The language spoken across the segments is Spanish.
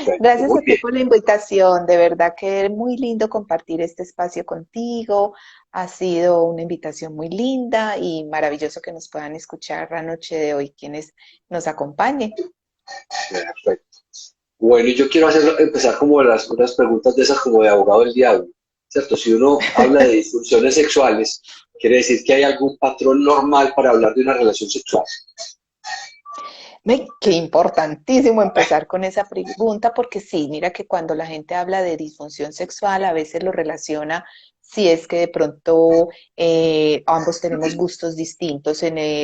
Perfecto, Gracias muy a ti bien. por la invitación, de verdad que es muy lindo compartir este espacio contigo. Ha sido una invitación muy linda y maravilloso que nos puedan escuchar la noche de hoy quienes nos acompañen. Perfecto. Bueno, y yo quiero empezar como unas preguntas de esas como de abogado del diablo, ¿cierto? Si uno habla de disfunciones sexuales, quiere decir que hay algún patrón normal para hablar de una relación sexual. Qué importantísimo empezar con esa pregunta porque sí, mira que cuando la gente habla de disfunción sexual a veces lo relaciona si es que de pronto ambos tenemos gustos distintos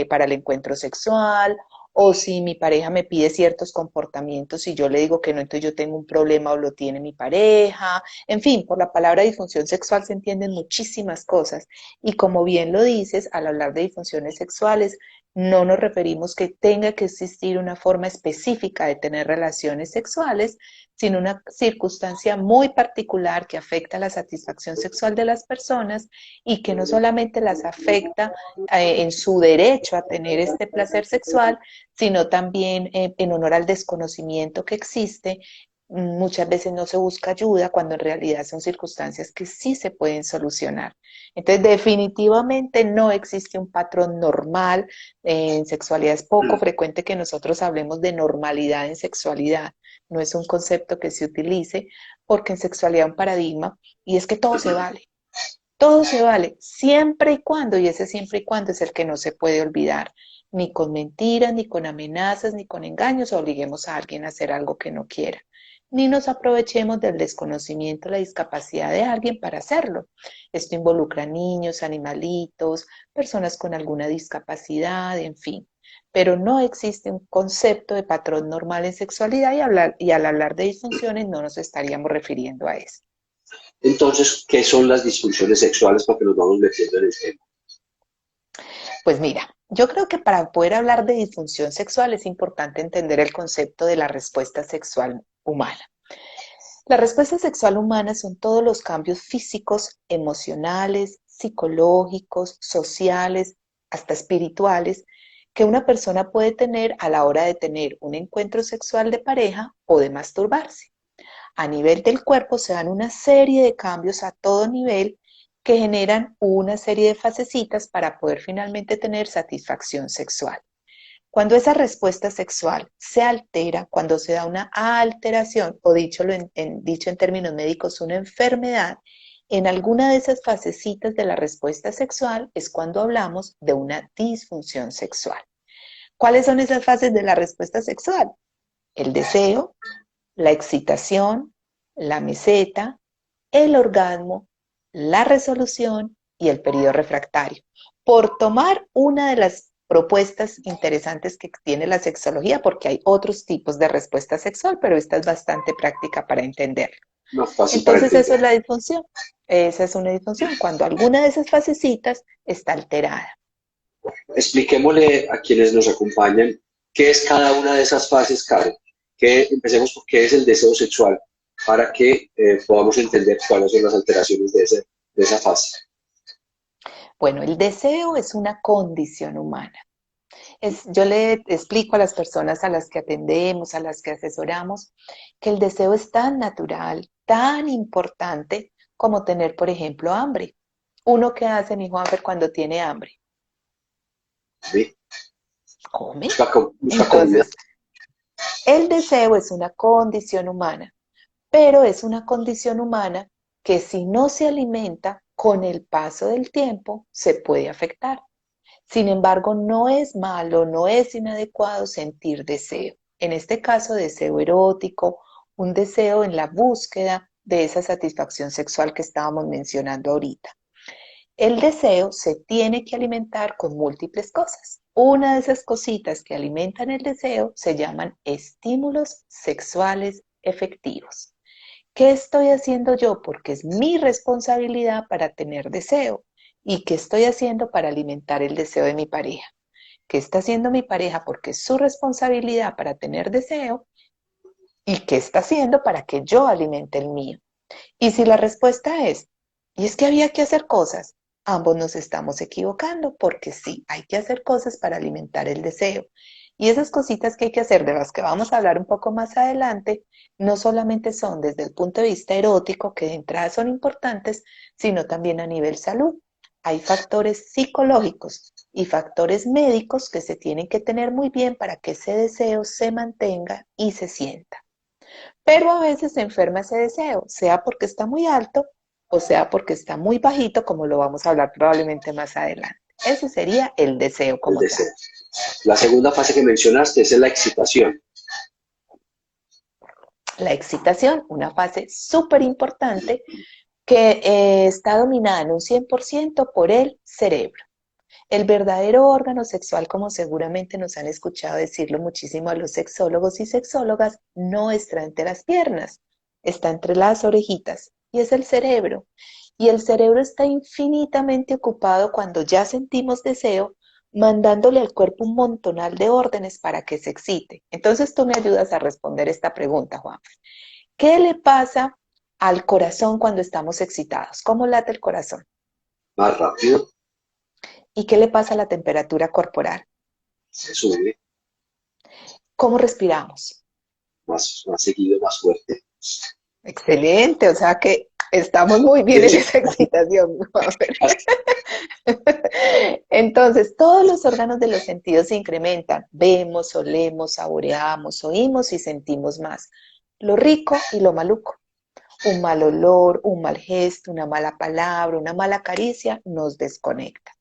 para el encuentro sexual o si mi pareja me pide ciertos comportamientos y yo le digo que no, entonces yo tengo un problema o lo tiene mi pareja. En fin, por la palabra disfunción sexual se entienden muchísimas cosas y como bien lo dices, al hablar de disfunciones sexuales, no nos referimos que tenga que existir una forma específica de tener relaciones sexuales, sino una circunstancia muy particular que afecta la satisfacción sexual de las personas y que no solamente las afecta en su derecho a tener este placer sexual, sino también en honor al desconocimiento que existe. Muchas veces no se busca ayuda cuando en realidad son circunstancias que sí se pueden solucionar. Entonces, definitivamente no existe un patrón normal en sexualidad. Es poco frecuente que nosotros hablemos de normalidad en sexualidad. No es un concepto que se utilice porque en sexualidad hay un paradigma y es que todo se vale, siempre y cuando, y ese siempre y cuando es el que no se puede olvidar, ni con mentiras, ni con amenazas, ni con engaños obliguemos a alguien a hacer algo que no quiera, ni nos aprovechemos del desconocimiento, la discapacidad de alguien para hacerlo. Esto involucra niños, animalitos, personas con alguna discapacidad, en fin. Pero no existe un concepto de patrón normal en sexualidad y al hablar de disfunciones no nos estaríamos refiriendo a eso. Entonces, ¿qué son las disfunciones sexuales para que nos vamos metiendo en el tema? Pues mira, yo creo que para poder hablar de disfunción sexual es importante entender el concepto de la respuesta sexual humana. La respuesta sexual humana son todos los cambios físicos, emocionales, psicológicos, sociales, hasta espirituales, que una persona puede tener a la hora de tener un encuentro sexual de pareja o de masturbarse. A nivel del cuerpo se dan una serie de cambios a todo nivel que generan una serie de fasecitas para poder finalmente tener satisfacción sexual. Cuando esa respuesta sexual se altera, cuando se da una alteración, o dicho en términos médicos, una enfermedad, en alguna de esas fasecitas de la respuesta sexual es cuando hablamos de una disfunción sexual. ¿Cuáles son esas fases de la respuesta sexual? El deseo, la excitación, la meseta, el orgasmo, la resolución y el periodo refractario. Por tomar una de las propuestas interesantes que tiene la sexología, porque hay otros tipos de respuesta sexual, pero esta es bastante práctica para entenderlo. Más fácil para Entonces, eso entender. es la disfunción. Esa es una disfunción, cuando alguna de esas fasecitas está alterada. Expliquémosle a quienes nos acompañan qué es cada una de esas fases, Karen. Empecemos por qué es el deseo sexual para que podamos entender cuáles son las alteraciones de esa fase. Bueno, el deseo es una condición humana. Yo le explico a las personas a las que atendemos, a las que asesoramos, que el deseo es tan natural, tan importante como tener, por ejemplo, hambre. ¿Uno qué hace, mi Juanfer, cuando tiene hambre? ¿Sí? Come. Busca comida. Entonces, el deseo es una condición humana, pero es una condición humana que si no se alimenta con el paso del tiempo, se puede afectar. Sin embargo, no es malo, no es inadecuado sentir deseo. En este caso, deseo erótico, un deseo en la búsqueda de esa satisfacción sexual que estábamos mencionando ahorita. El deseo se tiene que alimentar con múltiples cosas. Una de esas cositas que alimentan el deseo se llaman estímulos sexuales efectivos. ¿Qué estoy haciendo yo? Porque es mi responsabilidad para tener deseo. ¿Y qué estoy haciendo para alimentar el deseo de mi pareja? ¿Qué está haciendo mi pareja? Porque es su responsabilidad para tener deseo. ¿Y qué está haciendo para que yo alimente el mío? Y si la respuesta es, y es que había que hacer cosas, ambos nos estamos equivocando porque sí, hay que hacer cosas para alimentar el deseo. Y esas cositas que hay que hacer, de las que vamos a hablar un poco más adelante, no solamente son desde el punto de vista erótico, que de entrada son importantes, sino también a nivel salud. Hay factores psicológicos y factores médicos que se tienen que tener muy bien para que ese deseo se mantenga y se sienta. Pero a veces se enferma ese deseo, sea porque está muy alto o sea porque está muy bajito, como lo vamos a hablar probablemente más adelante. Ese sería el deseo el como tal. deseo. La segunda fase que mencionaste es la excitación. La excitación, una fase súper importante que está dominada en un 100% por el cerebro. El verdadero órgano sexual, como seguramente nos han escuchado decirlo muchísimo a los sexólogos y sexólogas, no está entre las piernas, está entre las orejitas y es el cerebro. Y el cerebro está infinitamente ocupado cuando ya sentimos deseo, mandándole al cuerpo un montonal de órdenes para que se excite. Entonces tú me ayudas a responder esta pregunta, Juan. ¿Qué le pasa al corazón cuando estamos excitados? ¿Cómo late el corazón? Más rápido, ¿Y qué le pasa a la temperatura corporal? se sube, ¿Cómo respiramos? más seguido, más fuerte. Excelente, o sea que estamos muy bien en esa excitación. Entonces, todos los órganos de los sentidos se incrementan. Vemos, olemos, saboreamos, oímos y sentimos más. Lo rico y lo maluco. Un mal olor, un mal gesto, una mala palabra, una mala caricia nos desconecta.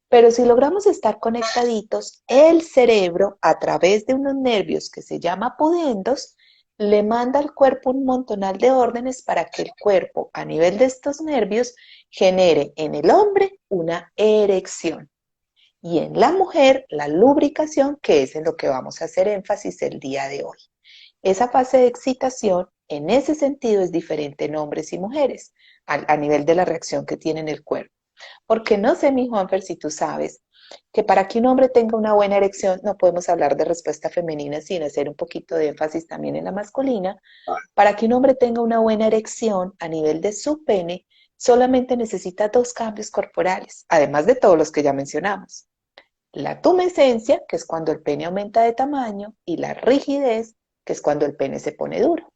Pero si logramos estar conectaditos, el cerebro, a través de unos nervios que se llama pudendos, le manda al cuerpo un montonal de órdenes para que el cuerpo, a nivel de estos nervios, genere en el hombre una erección y en la mujer la lubricación, que es en lo que vamos a hacer énfasis el día de hoy. Esa fase de excitación, en ese sentido, es diferente en hombres y mujeres, a nivel de la reacción que tiene en el cuerpo. Porque no sé, mi Juanfer, si tú sabes que para que un hombre tenga una buena erección, no podemos hablar de respuesta femenina sin hacer un poquito de énfasis también en la masculina. Para que un hombre tenga una buena erección a nivel de su pene, solamente necesita dos cambios corporales, además de todos los que ya mencionamos. La tumescencia, que es cuando el pene aumenta de tamaño, y la rigidez, que es cuando el pene se pone duro.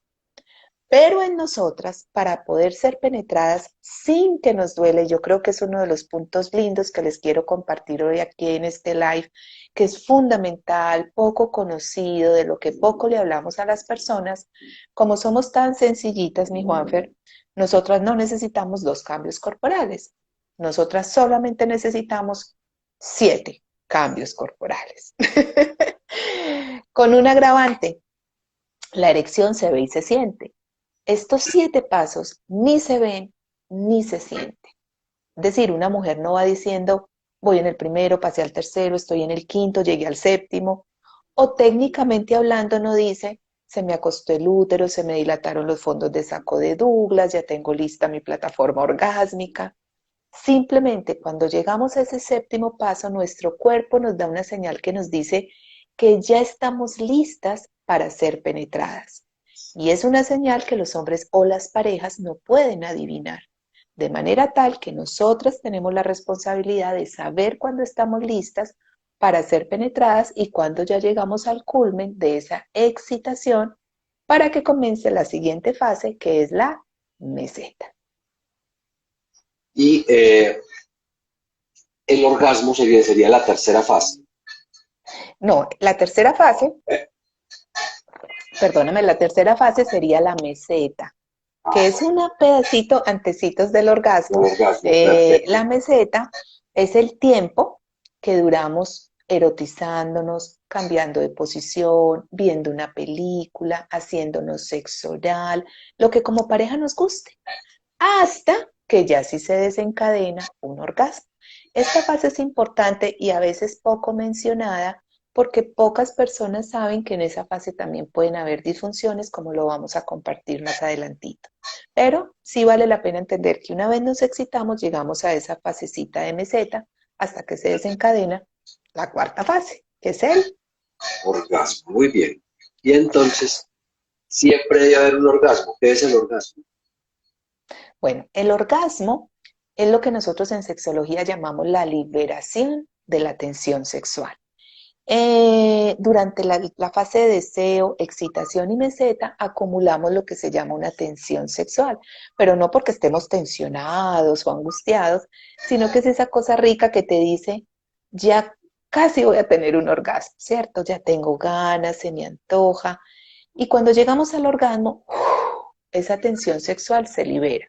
Pero en nosotras, para poder ser penetradas sin que nos duele, yo creo que es uno de los puntos lindos que les quiero compartir hoy aquí en este live, que es fundamental, poco conocido, de lo que poco le hablamos a las personas. Como somos tan sencillitas, mi Juanfer, nosotras no necesitamos dos cambios corporales. Nosotras solamente necesitamos 7 cambios corporales. Con un agravante, la erección se ve y se siente. Estos 7 pasos ni se ven ni se sienten. Es decir, una mujer no va diciendo, voy en el primero, pasé al tercero, estoy en el quinto, llegué al séptimo. O técnicamente hablando no dice, se me acostó el útero, se me dilataron los fondos de saco de Douglas, ya tengo lista mi plataforma orgásmica. Simplemente cuando llegamos a ese séptimo paso, nuestro cuerpo nos da una señal que nos dice que ya estamos listas para ser penetradas. Y es una señal que los hombres o las parejas no pueden adivinar. De manera tal que nosotras tenemos la responsabilidad de saber cuándo estamos listas para ser penetradas y cuándo ya llegamos al culmen de esa excitación para que comience la siguiente fase, que es la meseta. Y el orgasmo sería la tercera fase. No, la tercera fase, perdóname, la tercera fase sería la meseta, que es un pedacito antecitos del El orgasmo. orgasmo, perfecto. La meseta es el tiempo que duramos erotizándonos, cambiando de posición, viendo una película, haciéndonos sexo oral, lo que como pareja nos guste, hasta que ya sí se desencadena un orgasmo. Esta fase es importante y a veces poco mencionada porque pocas personas saben que en esa fase también pueden haber disfunciones, como lo vamos a compartir más adelantito. Pero sí vale la pena entender que una vez nos excitamos, llegamos a esa fasecita de meseta hasta que se desencadena la cuarta fase, que es el... Orgasmo, muy bien. Y entonces, siempre debe haber un orgasmo. ¿Qué es el orgasmo? Bueno, el orgasmo es lo que nosotros en sexología llamamos la liberación de la tensión sexual. Durante la fase de deseo, excitación y meseta, acumulamos lo que se llama una tensión sexual, pero no porque estemos tensionados o angustiados, sino que es esa cosa rica que te dice, ya casi voy a tener un orgasmo, ¿cierto? Ya tengo ganas, se me antoja. Y cuando llegamos al orgasmo, esa tensión sexual se libera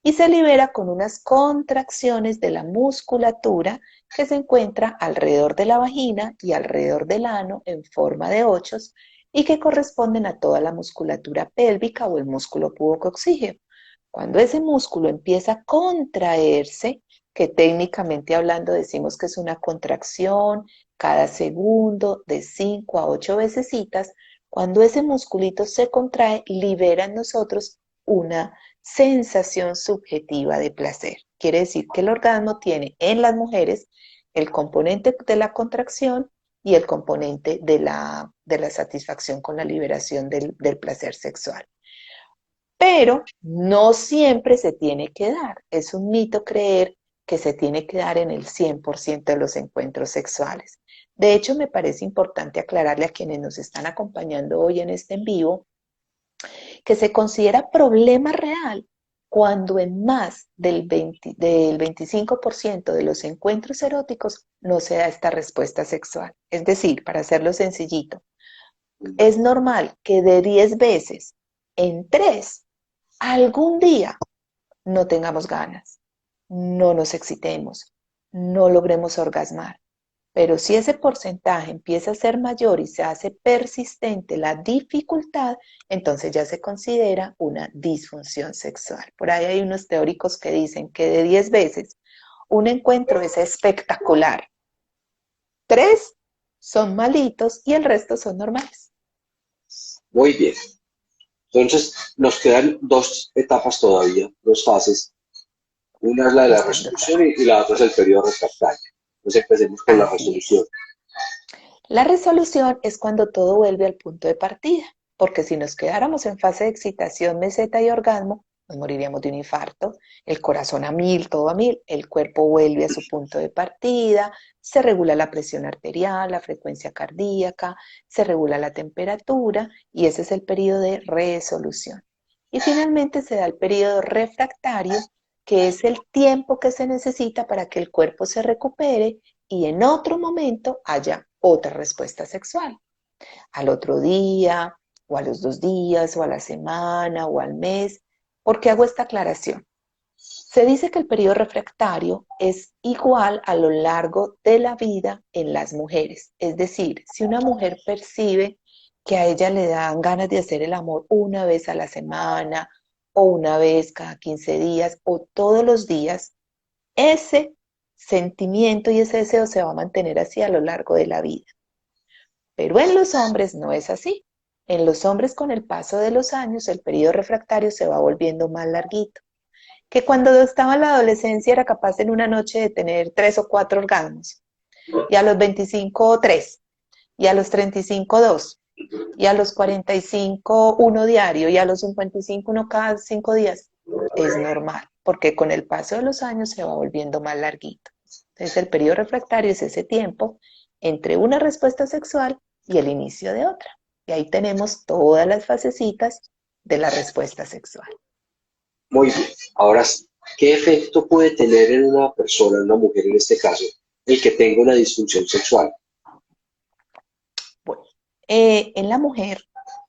y se libera con unas contracciones de la musculatura que se encuentra alrededor de la vagina y alrededor del ano en forma de ochos y que corresponden a toda la musculatura pélvica o el músculo pubocoxígeo. Cuando ese músculo empieza a contraerse, que técnicamente hablando decimos que es una contracción cada segundo de 5 a 8 vecesitas, cuando ese musculito se contrae, libera en nosotros una sensación subjetiva de placer. Quiere decir que el orgasmo tiene en las mujeres el componente de la contracción y el componente de la satisfacción con la liberación del placer sexual. Pero no siempre se tiene que dar. Es un mito creer que se tiene que dar en el 100% de los encuentros sexuales. De hecho, me parece importante aclararle a quienes nos están acompañando hoy en este en vivo que se considera problema real cuando en más del 25% de los encuentros eróticos no se da esta respuesta sexual. Es decir, para hacerlo sencillito, es normal que de 10 veces en 3 algún día no tengamos ganas, no nos excitemos, no logremos orgasmar. Pero si ese porcentaje empieza a ser mayor y se hace persistente la dificultad, entonces ya se considera una disfunción sexual. Por ahí hay unos teóricos que dicen que de 10 veces un encuentro es espectacular, 3 son malitos y el resto son normales. Muy bien. Entonces, nos quedan dos etapas todavía, dos fases. Una es la de la Estando resolución y la otra es el periodo refractario. Entonces, empecemos con la así resolución. es. La resolución es cuando todo vuelve al punto de partida, porque si nos quedáramos en fase de excitación, meseta y orgasmo, nos moriríamos de un infarto, el corazón a mil, todo a mil, el cuerpo vuelve a su punto de partida, se regula la presión arterial, la frecuencia cardíaca, se regula la temperatura y ese es el periodo de resolución. Y finalmente se da el periodo refractario, que es el tiempo que se necesita para que el cuerpo se recupere y en otro momento haya otra respuesta sexual. Al otro día, o a los 2 días, o a la semana, o al mes. ¿Por qué hago esta aclaración? Se dice que el periodo refractario es igual a lo largo de la vida en las mujeres. Es decir, si una mujer percibe que a ella le dan ganas de hacer el amor una vez a la semana, o una vez cada 15 días, o todos los días, ese sentimiento y ese deseo se va a mantener así a lo largo de la vida. Pero en los hombres no es así. En los hombres con el paso de los años el periodo refractario se va volviendo más larguito. Que cuando estaba en la adolescencia era capaz en una noche de tener 3 o 4 orgasmos. Y a los 25 3. Y a los 35 2. Y a los 45 uno diario. Y a los 55 uno cada 5 días. Es normal, porque con el paso de los años se va volviendo más larguito. Entonces el periodo refractario es ese tiempo entre una respuesta sexual y el inicio de otra. Y ahí tenemos todas las fasecitas de la respuesta sexual. Muy bien. Ahora, ¿qué efecto puede tener en una persona, en una mujer en este caso, el que tenga una disfunción sexual? Bueno, en la mujer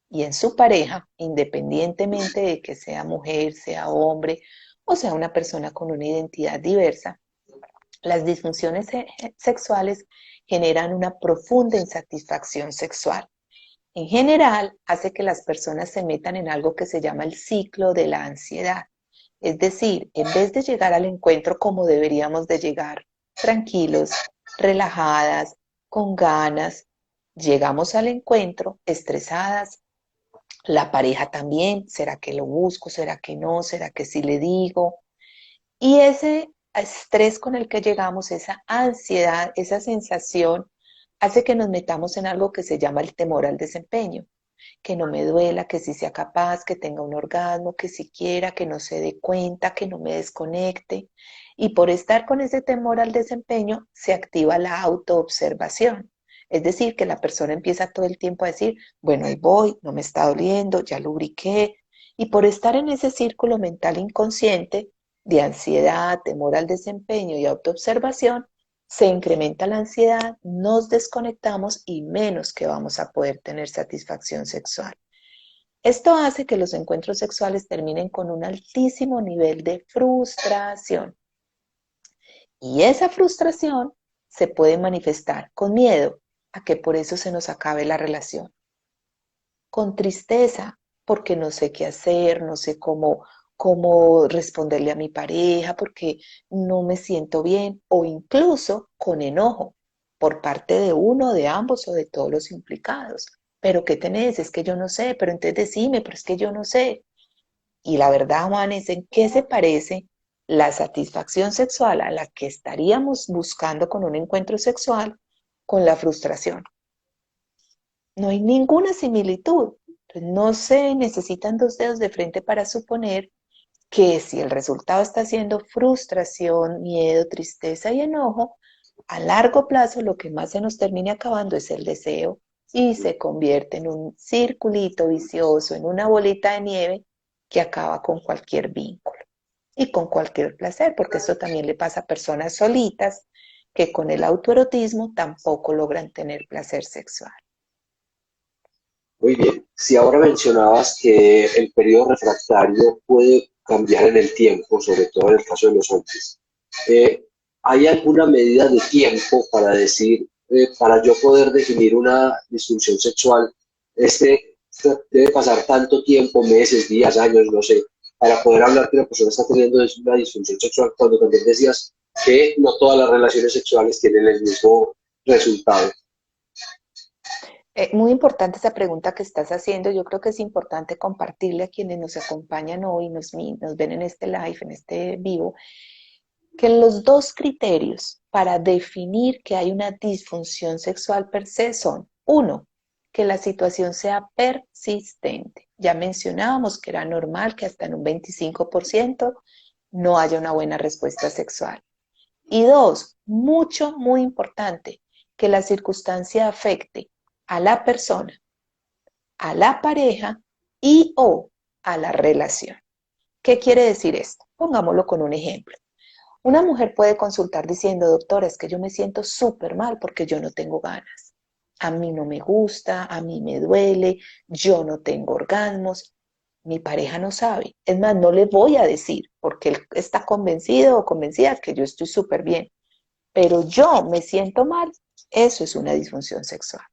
y en su pareja, independientemente de que sea mujer, sea hombre o sea una persona con una identidad diversa, las disfunciones sexuales generan una profunda insatisfacción sexual. En general, hace que las personas se metan en algo que se llama el ciclo de la ansiedad. Es decir, en vez de llegar al encuentro como deberíamos de llegar, tranquilos, relajadas, con ganas, llegamos al encuentro estresadas, la pareja también, ¿será que lo busco? ¿Será que no? ¿Será que sí le digo? Y ese estrés con el que llegamos, esa ansiedad, esa sensación, hace que nos metamos en algo que se llama el temor al desempeño, que no me duela, que sí sea capaz, que tenga un orgasmo, que siquiera, que no se dé cuenta, que no me desconecte. Y por estar con ese temor al desempeño, se activa la autoobservación, Es decir, que la persona empieza todo el tiempo a decir, bueno, ahí voy, no me está doliendo, ya lubriqué. Y por estar en ese círculo mental inconsciente de ansiedad, temor al desempeño y autoobservación, se incrementa la ansiedad, nos desconectamos y menos que vamos a poder tener satisfacción sexual. Esto hace que los encuentros sexuales terminen con un altísimo nivel de frustración. Y esa frustración se puede manifestar con miedo a que por eso se nos acabe la relación, con tristeza porque no sé qué hacer, no sé cómo responderle a mi pareja porque no me siento bien, o incluso con enojo por parte de uno, de ambos o de todos los implicados. Pero ¿qué tenés? Es que yo no sé, pero entonces decime, pero es que yo no sé. Y la verdad, Juan, es en qué se parece la satisfacción sexual a la que estaríamos buscando con un encuentro sexual con la frustración. No hay ninguna similitud. No se necesitan dos dedos de frente para suponer que si el resultado está siendo frustración, miedo, tristeza y enojo, a largo plazo lo que más se nos termine acabando es el deseo y se convierte en un circulito vicioso, en una bolita de nieve que acaba con cualquier vínculo y con cualquier placer, porque esto también le pasa a personas solitas que con el autoerotismo tampoco logran tener placer sexual. Muy bien. Si ahora mencionabas que el periodo refractario puede cambiar en el tiempo, sobre todo en el caso de los hombres, eh, ¿hay alguna medida de tiempo para decir, para yo poder definir una disfunción sexual, este debe pasar tanto tiempo, meses, días, años, no sé, para poder hablar que una persona está teniendo una disfunción sexual, cuando también decías que no todas las relaciones sexuales tienen el mismo resultado? Muy importante esa pregunta que estás haciendo. Yo creo que es importante compartirle a quienes nos acompañan hoy, nos ven en este live, en este vivo, que los dos criterios para definir que hay una disfunción sexual per se son, uno, que la situación sea persistente. Ya mencionábamos que era normal que hasta en un 25% no haya una buena respuesta sexual. Y dos, muy importante, que la circunstancia afecte a la persona, a la pareja y o a la relación. ¿Qué quiere decir esto? Pongámoslo con un ejemplo. Una mujer puede consultar diciendo, doctora, es que yo me siento súper mal porque yo no tengo ganas. A mí no me gusta, a mí me duele, yo no tengo orgasmos. Mi pareja no sabe. Es más, no le voy a decir porque él está convencido o convencida que yo estoy súper bien. Pero yo me siento mal. Eso es una disfunción sexual.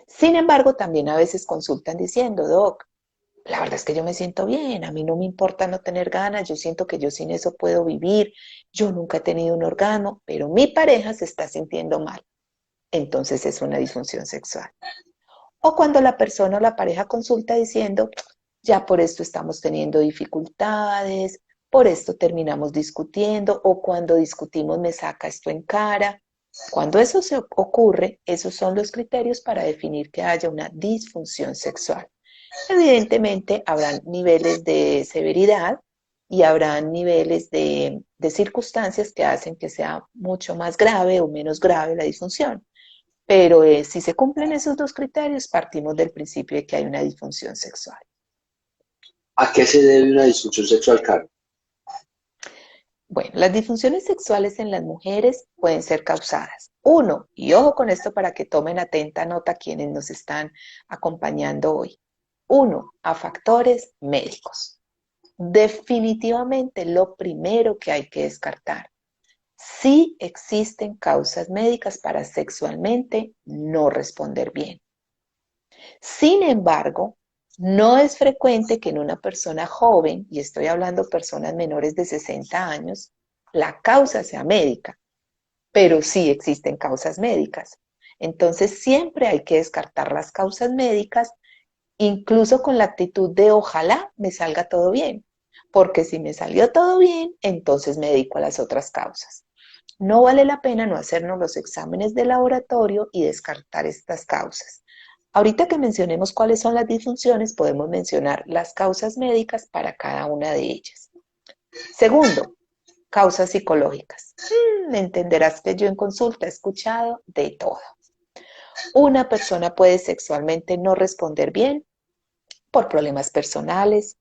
Sin embargo, también a veces consultan diciendo, doc, la verdad es que yo me siento bien, a mí no me importa no tener ganas, yo siento que yo sin eso puedo vivir, yo nunca he tenido un orgasmo, pero mi pareja se está sintiendo mal, entonces es una disfunción sexual. O cuando la persona o la pareja consulta diciendo, ya por esto estamos teniendo dificultades, por esto terminamos discutiendo, o cuando discutimos me saca esto en cara. Cuando eso se ocurre, esos son los criterios para definir que haya una disfunción sexual. Evidentemente, habrán niveles de severidad y habrán niveles de circunstancias que hacen que sea mucho más grave o menos grave la disfunción. Pero si se cumplen esos dos criterios, partimos del principio de que hay una disfunción sexual. ¿A qué se debe una disfunción sexual, Karen? Bueno, las disfunciones sexuales en las mujeres pueden ser causadas. Uno, y ojo con esto para que tomen atenta nota quienes nos están acompañando hoy. Uno, a factores médicos. Definitivamente lo primero que hay que descartar. Sí existen causas médicas para sexualmente no responder bien. Sin embargo, no es frecuente que en una persona joven, y estoy hablando personas menores de 60 años, la causa sea médica, pero sí existen causas médicas. Entonces siempre hay que descartar las causas médicas, incluso con la actitud de ojalá me salga todo bien, porque si me salió todo bien, entonces me dedico a las otras causas. No vale la pena no hacernos los exámenes de laboratorio y descartar estas causas. Ahorita que mencionemos cuáles son las disfunciones, podemos mencionar las causas médicas para cada una de ellas. Segundo, causas psicológicas. Entenderás que yo en consulta he escuchado de todo. Una persona puede sexualmente no responder bien por problemas personales,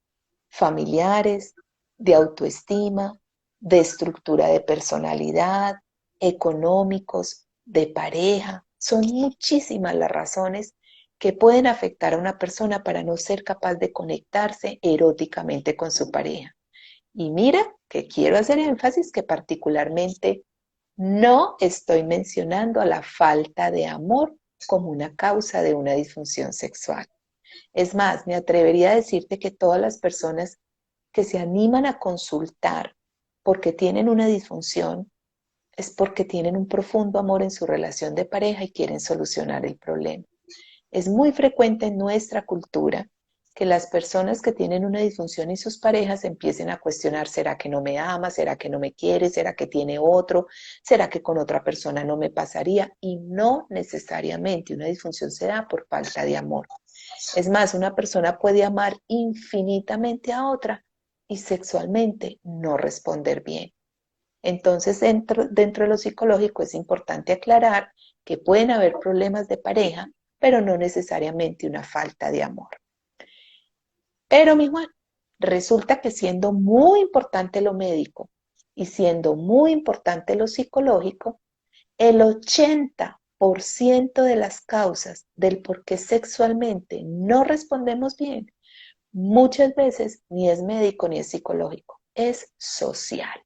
familiares, de autoestima, de estructura de personalidad, económicos, de pareja. Son muchísimas las razones que pueden afectar a una persona para no ser capaz de conectarse eróticamente con su pareja. Y mira que quiero hacer énfasis que particularmente no estoy mencionando a la falta de amor como una causa de una disfunción sexual. Es más, me atrevería a decirte que todas las personas que se animan a consultar porque tienen una disfunción es porque tienen un profundo amor en su relación de pareja y quieren solucionar el problema. Es muy frecuente en nuestra cultura que las personas que tienen una disfunción y sus parejas empiecen a cuestionar, ¿será que no me ama? ¿Será que no me quiere? ¿Será que tiene otro? ¿Será que con otra persona no me pasaría? Y no necesariamente una disfunción se da por falta de amor. Es más, una persona puede amar infinitamente a otra y sexualmente no responder bien. Entonces, dentro de lo psicológico es importante aclarar que pueden haber problemas de pareja, pero no necesariamente una falta de amor. Pero, mi Juan, resulta que siendo muy importante lo médico y siendo muy importante lo psicológico, el 80% de las causas del por qué sexualmente no respondemos bien, muchas veces ni es médico ni es psicológico, es social.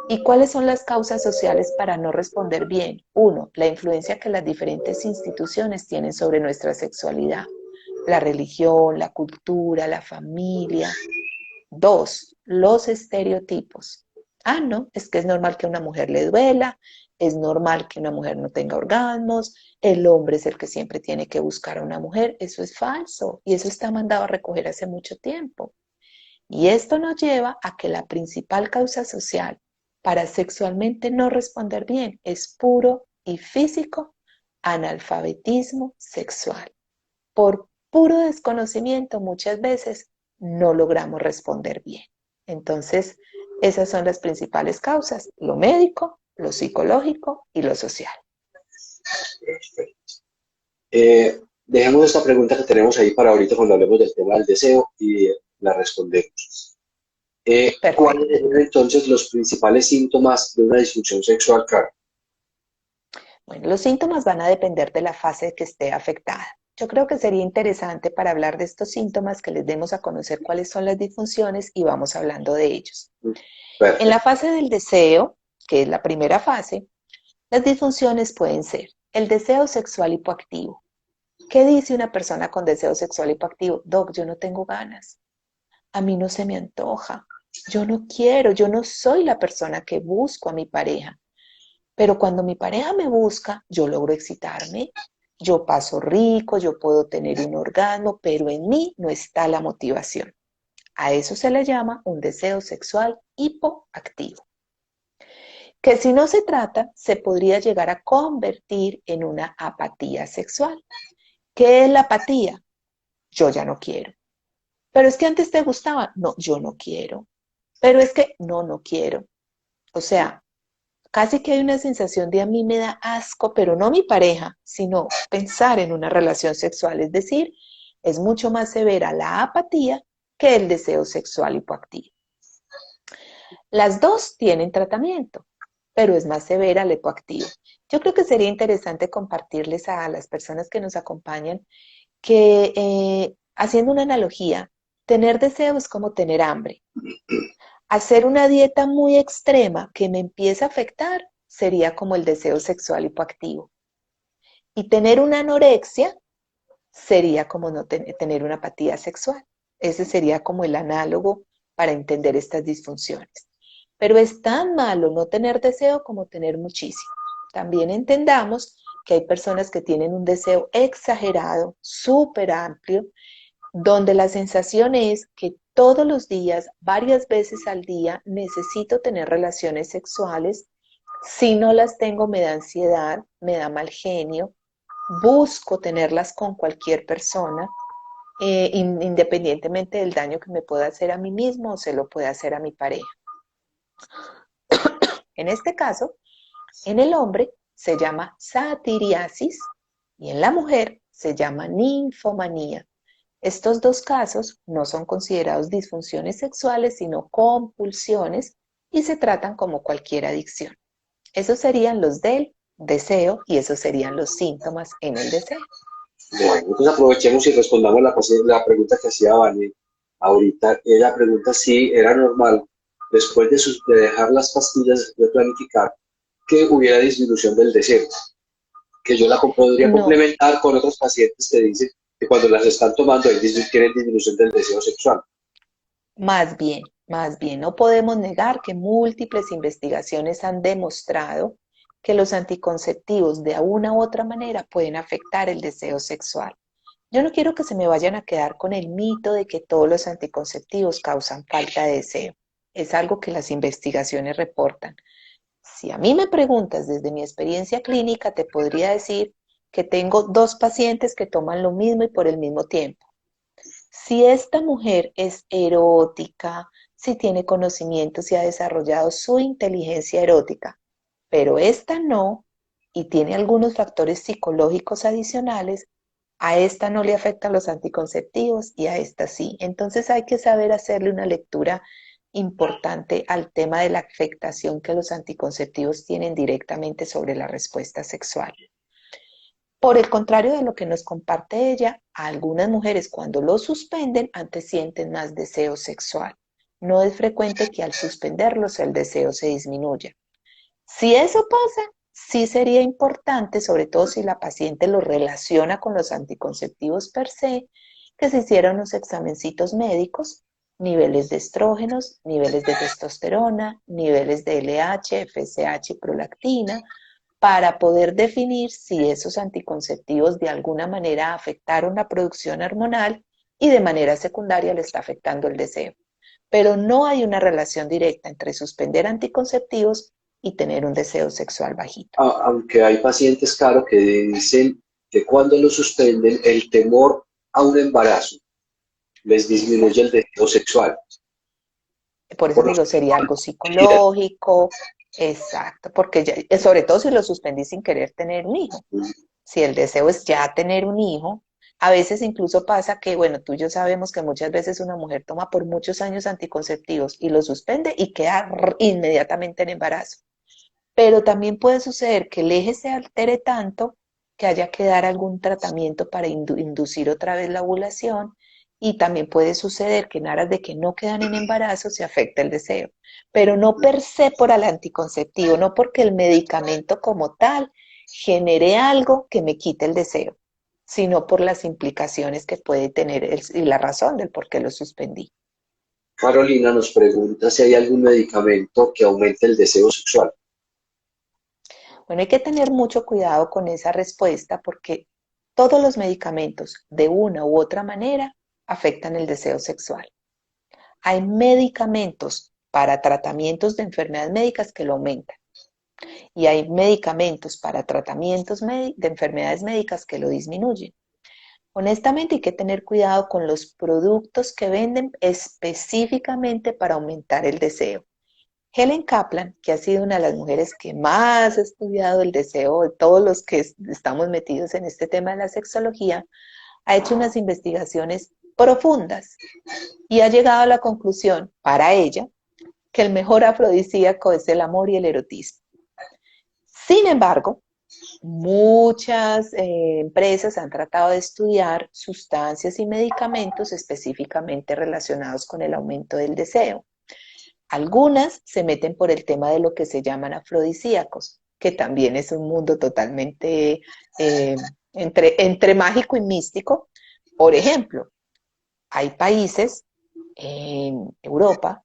¿Y cuáles son las causas sociales para no responder bien? Uno, la influencia que las diferentes instituciones tienen sobre nuestra sexualidad. La religión, la cultura, la familia. Dos, los estereotipos. Ah, no, es que es normal que a una mujer le duela, es normal que una mujer no tenga orgasmos, el hombre es el que siempre tiene que buscar a una mujer. Eso es falso y eso está mandado a recoger hace mucho tiempo. Y esto nos lleva a que la principal causa social para sexualmente no responder bien es puro y físico analfabetismo sexual. Por puro desconocimiento muchas veces no logramos responder bien. Entonces, esas son las principales causas, lo médico, lo psicológico y lo social. Perfecto. Dejemos esta pregunta que tenemos ahí para ahorita cuando hablemos del tema del deseo y la respondemos. ¿Cuáles Perfecto. son entonces los principales síntomas de una disfunción sexual, Carlos? Bueno, los síntomas van a depender de la fase que esté afectada. Yo creo que sería interesante para hablar de estos síntomas que les demos a conocer cuáles son las disfunciones y vamos hablando de ellos. En la Perfecto. fase del deseo, que es la primera fase, las disfunciones pueden ser el deseo sexual hipoactivo. ¿Qué dice una persona con deseo sexual hipoactivo? Doc, yo no tengo ganas, a mí no se me antoja, yo no quiero, yo no soy la persona que busco a mi pareja. Pero cuando mi pareja me busca, yo logro excitarme, yo paso rico, yo puedo tener un orgasmo, pero en mí no está la motivación. A eso se le llama un deseo sexual hipoactivo, que si no se trata, se podría llegar a convertir en una apatía sexual. ¿Qué es la apatía? Yo ya no quiero. Pero es que antes te gustaba. No, yo no quiero. Pero es que no quiero. O sea, casi que hay una sensación de a mí me da asco, pero no mi pareja, sino pensar en una relación sexual. Es decir, es mucho más severa la apatía que el deseo sexual hipoactivo. Las dos tienen tratamiento, pero es más severa el hipoactivo. Yo creo que sería interesante compartirles a las personas que nos acompañan que, haciendo una analogía, tener deseo es como tener hambre. Hacer una dieta muy extrema que me empieza a afectar sería como el deseo sexual hipoactivo. Y tener una anorexia sería como no tener una apatía sexual. Ese sería como el análogo para entender estas disfunciones. Pero es tan malo no tener deseo como tener muchísimo. También entendamos que hay personas que tienen un deseo exagerado, súper amplio, donde la sensación es que todos los días, varias veces al día, necesito tener relaciones sexuales. Si no las tengo, me da ansiedad, me da mal genio, busco tenerlas con cualquier persona, independientemente del daño que me pueda hacer a mí mismo o se lo pueda hacer a mi pareja. En este caso, en el hombre se llama satiriasis y en la mujer se llama ninfomanía. Estos dos casos no son considerados disfunciones sexuales, sino compulsiones y se tratan como cualquier adicción. Esos serían los del deseo y esos serían los síntomas en el deseo. Bueno, entonces aprovechemos y respondamos la pregunta que hacía Vane ahorita. Ella pregunta si era normal, después de dejar las pastillas de planificar, que hubiera disminución del deseo. Que yo la podría No, complementar con otros pacientes que dicen que cuando las están tomando tienen disminución del deseo sexual. más bien, no podemos negar que múltiples investigaciones han demostrado que los anticonceptivos de una u otra manera pueden afectar el deseo sexual. Yo no quiero que se me vayan a quedar con el mito de que todos los anticonceptivos causan falta de deseo. Es algo que las investigaciones reportan. Si a mí me preguntas desde mi experiencia clínica, te podría decir que tengo dos pacientes que toman lo mismo y por el mismo tiempo. Si esta mujer es erótica, si tiene conocimiento, si ha desarrollado su inteligencia erótica, pero esta no, y tiene algunos factores psicológicos adicionales, a esta no le afectan los anticonceptivos y a esta sí. Entonces hay que saber hacerle una lectura importante al tema de la afectación que los anticonceptivos tienen directamente sobre la respuesta sexual. Por el contrario de lo que nos comparte ella, a algunas mujeres cuando lo suspenden antes sienten más deseo sexual. No es frecuente que al suspenderlos el deseo se disminuya. Si eso pasa, sí sería importante, sobre todo si la paciente lo relaciona con los anticonceptivos per se, que se hicieran unos examencitos médicos, niveles de estrógenos, niveles de testosterona, niveles de LH, FSH y prolactina, para poder definir si esos anticonceptivos de alguna manera afectaron la producción hormonal y de manera secundaria le está afectando el deseo. Pero no hay una relación directa entre suspender anticonceptivos y tener un deseo sexual bajito. Aunque hay pacientes, claro, que dicen que cuando lo suspenden, el temor a un embarazo les disminuye el Exacto. deseo sexual. Por eso Por te los digo, sería algo que psicológico, exacto, porque ya, sobre todo si lo suspendí sin querer tener un hijo. Si el deseo es ya tener un hijo, a veces incluso pasa que, bueno, tú y yo sabemos que muchas veces una mujer toma por muchos años anticonceptivos y lo suspende y queda inmediatamente en embarazo. Pero también puede suceder que el eje se altere tanto que haya que dar algún tratamiento para inducir otra vez la ovulación y también puede suceder que en aras de que no quedan en embarazo se afecta el deseo, pero no per se por el anticonceptivo, no porque el medicamento como tal genere algo que me quite el deseo, sino por las implicaciones que puede tener y la razón del por qué lo suspendí. Carolina nos pregunta si hay algún medicamento que aumente el deseo sexual. Bueno, hay que tener mucho cuidado con esa respuesta porque todos los medicamentos, de una u otra manera, afectan el deseo sexual. Hay medicamentos para tratamientos de enfermedades médicas que lo aumentan y hay medicamentos para tratamientos de enfermedades médicas que lo disminuyen. Honestamente, hay que tener cuidado con los productos que venden específicamente para aumentar el deseo. Helen Kaplan, que ha sido una de las mujeres que más ha estudiado el deseo de todos los que estamos metidos en este tema de la sexología, ha hecho unas investigaciones profundas y ha llegado a la conclusión, para ella, que el mejor afrodisíaco es el amor y el erotismo. Sin embargo, muchas empresas han tratado de estudiar sustancias y medicamentos específicamente relacionados con el aumento del deseo. Algunas se meten por el tema de lo que se llaman afrodisíacos, que también es un mundo totalmente entre mágico y místico. Por ejemplo, hay países en Europa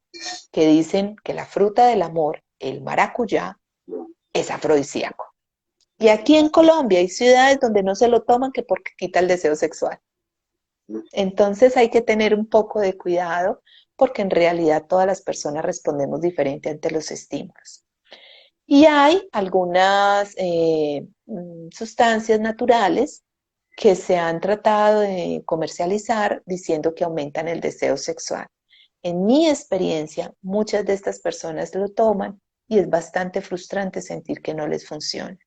que dicen que la fruta del amor, el maracuyá, es afrodisíaco. Y aquí en Colombia hay ciudades donde no se lo toman que porque quita el deseo sexual. Entonces hay que tener un poco de cuidado porque en realidad todas las personas respondemos diferente ante los estímulos. Y hay algunas sustancias naturales que se han tratado de comercializar diciendo que aumentan el deseo sexual. En mi experiencia, muchas de estas personas lo toman y es bastante frustrante sentir que no les funciona.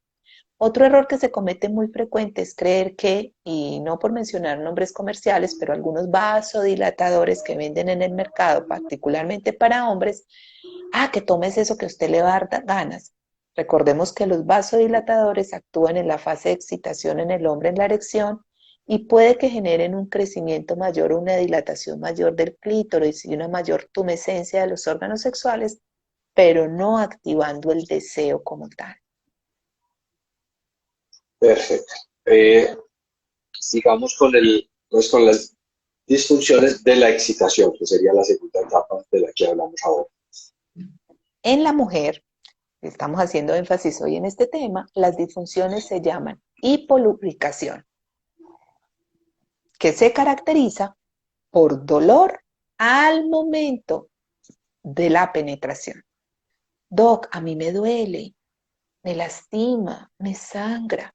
Otro error que se comete muy frecuente es creer que, y no por mencionar nombres comerciales, pero algunos vasodilatadores que venden en el mercado, particularmente para hombres, que tomes eso que a usted le va a dar ganas. Recordemos que los vasodilatadores actúan en la fase de excitación en el hombre en la erección y puede que generen un crecimiento mayor o una dilatación mayor del clítoris y una mayor tumescencia de los órganos sexuales, pero no activando el deseo como tal. Perfecto. Sigamos pues con las disfunciones de la excitación, que sería la segunda etapa de la que hablamos ahora. En la mujer, estamos haciendo énfasis hoy en este tema, las disfunciones se llaman hipolubricación, que se caracteriza por dolor al momento de la penetración. Doc, a mí me duele, me lastima, me sangra,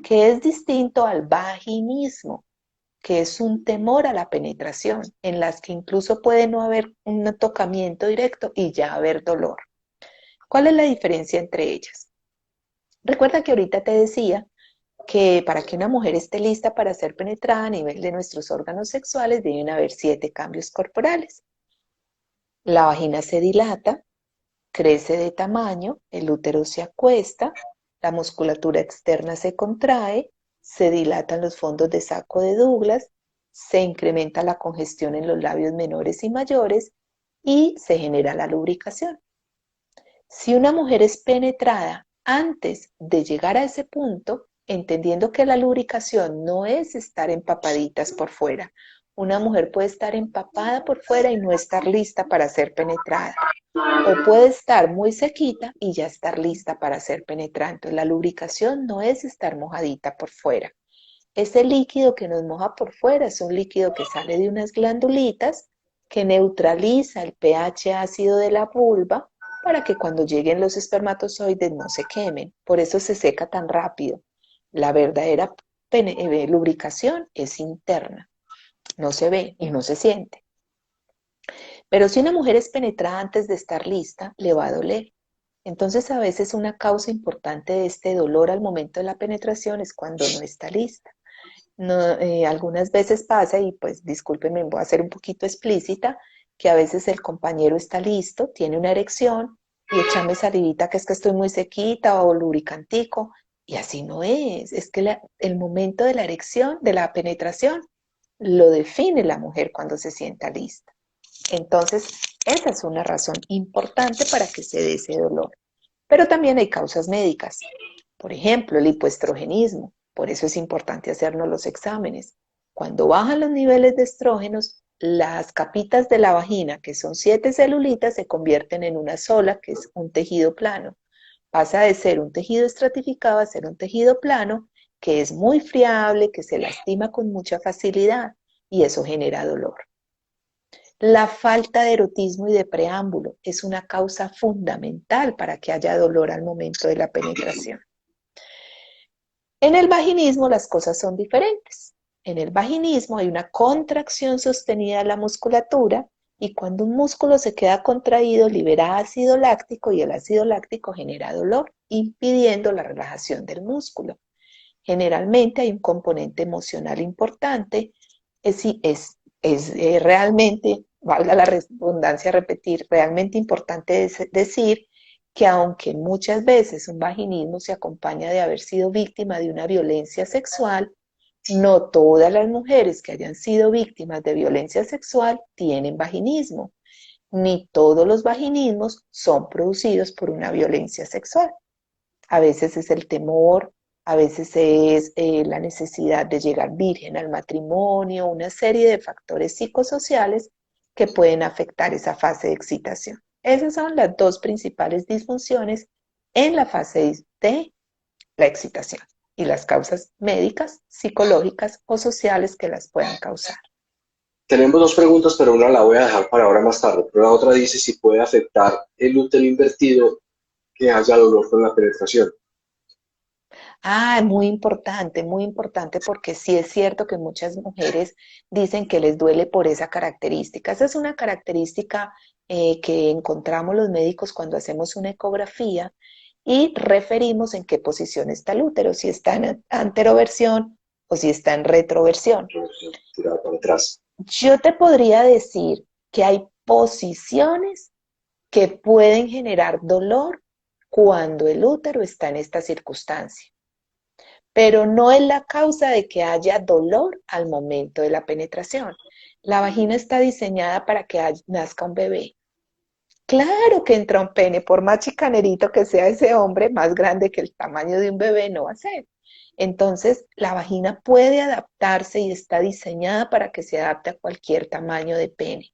que es distinto al vaginismo, que es un temor a la penetración, en las que incluso puede no haber un tocamiento directo y ya haber dolor. ¿Cuál es la diferencia entre ellas? Recuerda que ahorita te decía que para que una mujer esté lista para ser penetrada a nivel de nuestros órganos sexuales deben haber 7 cambios corporales. La vagina se dilata, crece de tamaño, el útero se acuesta, la musculatura externa se contrae, se dilatan los fondos de saco de Douglas, se incrementa la congestión en los labios menores y mayores y se genera la lubricación. Si una mujer es penetrada antes de llegar a ese punto, entendiendo que la lubricación no es estar empapaditas por fuera, una mujer puede estar empapada por fuera y no estar lista para ser penetrada. O puede estar muy sequita y ya estar lista para ser penetrada. Entonces, la lubricación no es estar mojadita por fuera. Ese líquido que nos moja por fuera es un líquido que sale de unas glandulitas que neutraliza el pH ácido de la vulva para que cuando lleguen los espermatozoides no se quemen. Por eso se seca tan rápido. La verdadera lubricación es interna. No se ve y no se siente. Pero si una mujer es penetrada antes de estar lista, le va a doler. Entonces, a veces una causa importante de este dolor al momento de la penetración es cuando no está lista. No, algunas veces pasa, y pues discúlpenme, voy a ser un poquito explícita, que a veces el compañero está listo, tiene una erección y échame salivita que es que estoy muy sequita o lubricantico, y así no es que el momento de la erección, de la penetración, lo define la mujer cuando se sienta lista. Entonces, esa es una razón importante para que se dé ese dolor. Pero también hay causas médicas. Por ejemplo, el hipoestrogenismo. Por eso es importante hacernos los exámenes. Cuando bajan los niveles de estrógenos, las capitas de la vagina, que son 7 celulitas, se convierten en una sola, que es un tejido plano. Pasa de ser un tejido estratificado a ser un tejido plano, que es muy friable, que se lastima con mucha facilidad, y eso genera dolor. La falta de erotismo y de preámbulo es una causa fundamental para que haya dolor al momento de la penetración. En el vaginismo las cosas son diferentes. En el vaginismo hay una contracción sostenida de la musculatura y cuando un músculo se queda contraído libera ácido láctico y el ácido láctico genera dolor, impidiendo la relajación del músculo. Generalmente hay un componente emocional importante, realmente, valga la redundancia repetir, realmente importante decir que aunque muchas veces un vaginismo se acompaña de haber sido víctima de una violencia sexual, no todas las mujeres que hayan sido víctimas de violencia sexual tienen vaginismo, ni todos los vaginismos son producidos por una violencia sexual. A veces es el temor, a veces es la necesidad de llegar virgen al matrimonio, una serie de factores psicosociales que pueden afectar esa fase de excitación. Esas son las 2 principales disfunciones en la fase de la excitación y las causas médicas, psicológicas o sociales que las puedan causar. Tenemos 2 preguntas, pero una la voy a dejar para ahora más tarde. Pero la otra dice si puede afectar el útero invertido que haya dolor con la penetración. Muy importante porque sí es cierto que muchas mujeres dicen que les duele por esa característica. Esa es una característica que encontramos los médicos cuando hacemos una ecografía y referimos en qué posición está el útero, si está en anteroversión o si está en retroversión. Tirado para atrás. Yo te podría decir que hay posiciones que pueden generar dolor cuando el útero está en esta circunstancia, pero no es la causa de que haya dolor al momento de la penetración. La vagina está diseñada para que nazca un bebé. Claro que entra un pene, por más chicanerito que sea ese hombre, más grande que el tamaño de un bebé no va a ser. Entonces, la vagina puede adaptarse y está diseñada para que se adapte a cualquier tamaño de pene.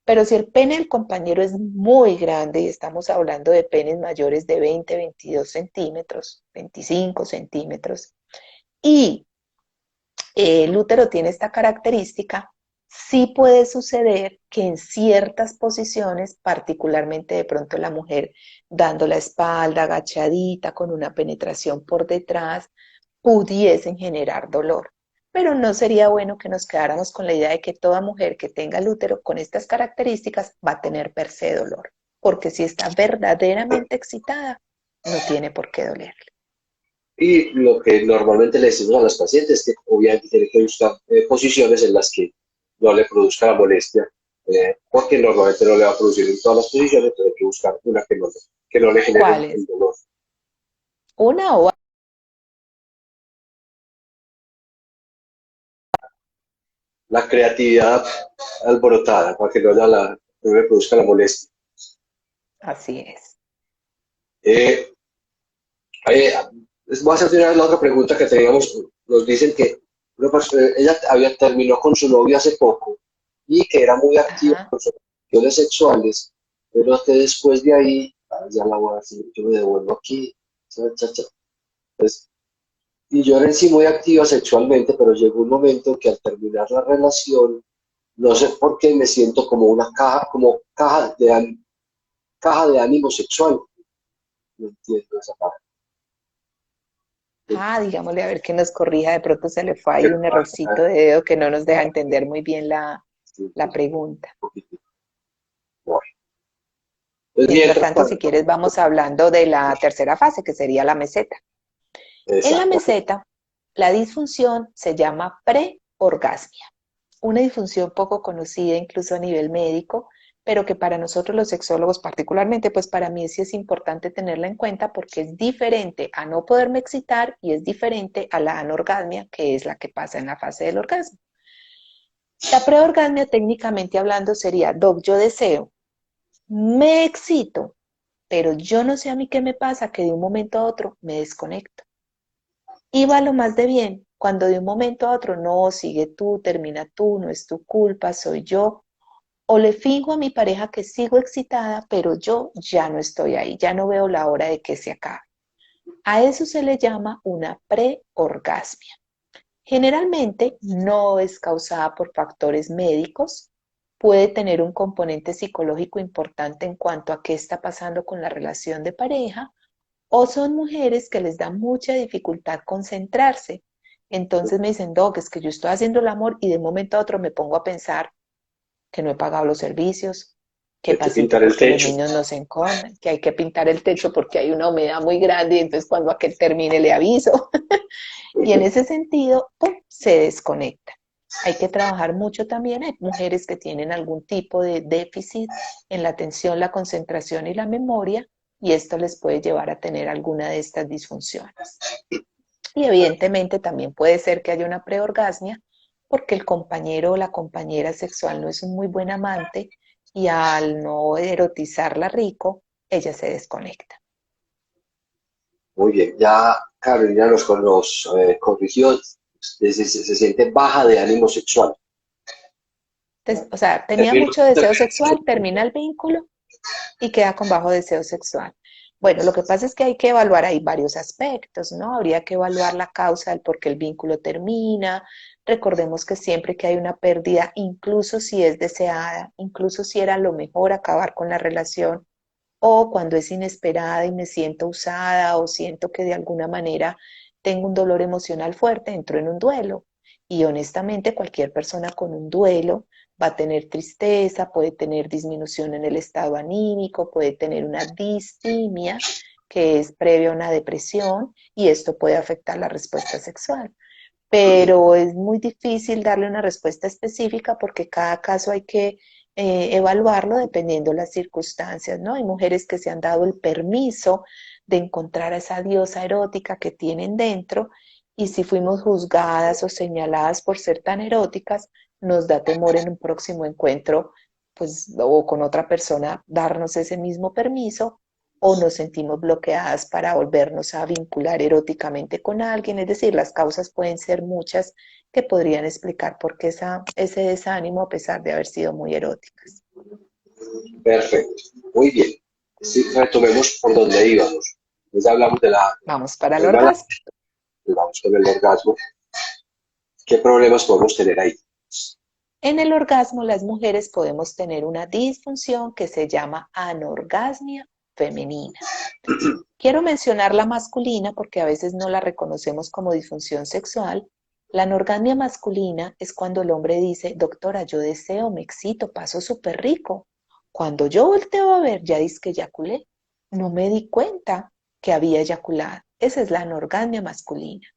Pero si el pene del compañero es muy grande y estamos hablando de penes mayores de 20, 22 centímetros, 25 centímetros, y el útero tiene esta característica, sí puede suceder que en ciertas posiciones, particularmente de pronto la mujer dando la espalda, agachadita, con una penetración por detrás, pudiesen generar dolor. Pero no sería bueno que nos quedáramos con la idea de que toda mujer que tenga el útero con estas características va a tener per se dolor, porque si está verdaderamente excitada, no tiene por qué dolerle. Y lo que normalmente le decimos a las pacientes es que obviamente tiene que buscar posiciones en las que no le produzca la molestia, porque normalmente no le va a producir en todas las posiciones, pero hay que buscar una que no le genere el ¿Cuáles? dolor. Una o La creatividad alborotada, para que no le produzca la molestia. así es. Eh, voy a hacer una vez la otra pregunta que teníamos. Nos dicen que ella terminó con su novio hace poco y que era muy activa Ajá. con sus relaciones sexuales, pero que después de ahí, ya la voy a decir, yo me devuelvo aquí, cha, cha, cha. Pues, y yo era en sí muy activa sexualmente, pero llegó un momento que al terminar la relación, no sé por qué me siento como una caja, como caja de ánimo sexual. No entiendo esa parte. Digámosle a ver que nos corrija, de pronto se le fue ¿Qué ahí un pasa? errorcito de dedo que no nos deja entender muy bien Sí, la pregunta. un poquitito. Bueno, pues Mientras mientras tanto, si tanto, quieres, vamos hablando de la tercera fase, que sería la meseta. En la exacto. meseta, la disfunción se llama preorgasmia, una disfunción poco conocida incluso a nivel médico, pero que para nosotros los sexólogos particularmente, pues para mí sí es importante tenerla en cuenta porque es diferente a no poderme excitar y es diferente a la anorgasmia, que es la que pasa en la fase del orgasmo. La preorgasmia técnicamente hablando sería, doc, yo deseo, me excito, pero yo no sé a mí qué me pasa, que de un momento a otro me desconecto. Y va lo más de bien, cuando de un momento a otro, no, sigue tú, termina tú, no es tu culpa, soy yo. O le finjo a mi pareja que sigo excitada, pero yo ya no estoy ahí, ya no veo la hora de que se acabe. A eso se le llama una preorgasmia. Generalmente no es causada por factores médicos, puede tener un componente psicológico importante en cuanto a qué está pasando con la relación de pareja, o son mujeres que les da mucha dificultad concentrarse. Entonces me dicen, Doc, es que yo estoy haciendo el amor y de un momento a otro me pongo a pensar que no he pagado los servicios, que Hay que pasito pintar el porque los techo. niños no se enconan, que hay que pintar el techo porque hay una humedad muy grande y entonces cuando aquel termine le aviso. Y en ese sentido, ¡pum!, se desconecta. Hay que trabajar mucho también. Hay mujeres que tienen algún tipo de déficit en la atención, la concentración y la memoria, y esto les puede llevar a tener alguna de estas disfunciones. Y evidentemente también puede ser que haya una preorgasmia porque el compañero o la compañera sexual no es un muy buen amante y al no erotizarla rico, ella se desconecta. Muy bien, ya Carolina nos corrigió, se siente baja de ánimo sexual. Entonces, o sea, tenía Termino- mucho deseo sexual, termina el vínculo y queda con bajo deseo sexual. Bueno, lo que pasa es que hay que evaluar ahí varios aspectos, ¿no? Habría que evaluar la causa del por qué el vínculo termina. Recordemos que siempre que hay una pérdida, incluso si es deseada, incluso si era lo mejor acabar con la relación, o cuando es inesperada y me siento usada o siento que de alguna manera tengo un dolor emocional fuerte, entro en un duelo. Y honestamente cualquier persona con un duelo va a tener tristeza, puede tener disminución en el estado anímico, puede tener una distimia, que es previo a una depresión y esto puede afectar la respuesta sexual. Pero es muy difícil darle una respuesta específica porque cada caso hay que evaluarlo dependiendo de las circunstancias, ¿no? Hay mujeres que se han dado el permiso de encontrar a esa diosa erótica que tienen dentro y si fuimos juzgadas o señaladas por ser tan eróticas, nos da temor en un próximo encuentro, pues, o con otra persona, darnos ese mismo permiso o nos sentimos bloqueadas para volvernos a vincular eróticamente con alguien. Es decir, las causas pueden ser muchas que podrían explicar por qué ese desánimo a pesar de haber sido muy eróticas. Perfecto, muy bien. Sí, retomemos por donde íbamos. Entonces hablamos de la Vamos para el hermana, orgasmo. vamos con el orgasmo. ¿Qué problemas podemos tener ahí? En el orgasmo las mujeres podemos tener una disfunción que se llama anorgasmia femenina. Quiero mencionar la masculina porque a veces no la reconocemos como disfunción sexual. La anorgasmia masculina es cuando el hombre dice, doctora, yo deseo, me excito, paso súper rico. Cuando yo volteo a ver, ya dice que eyaculé. No me di cuenta que había eyaculado. Esa es la anorgasmia masculina.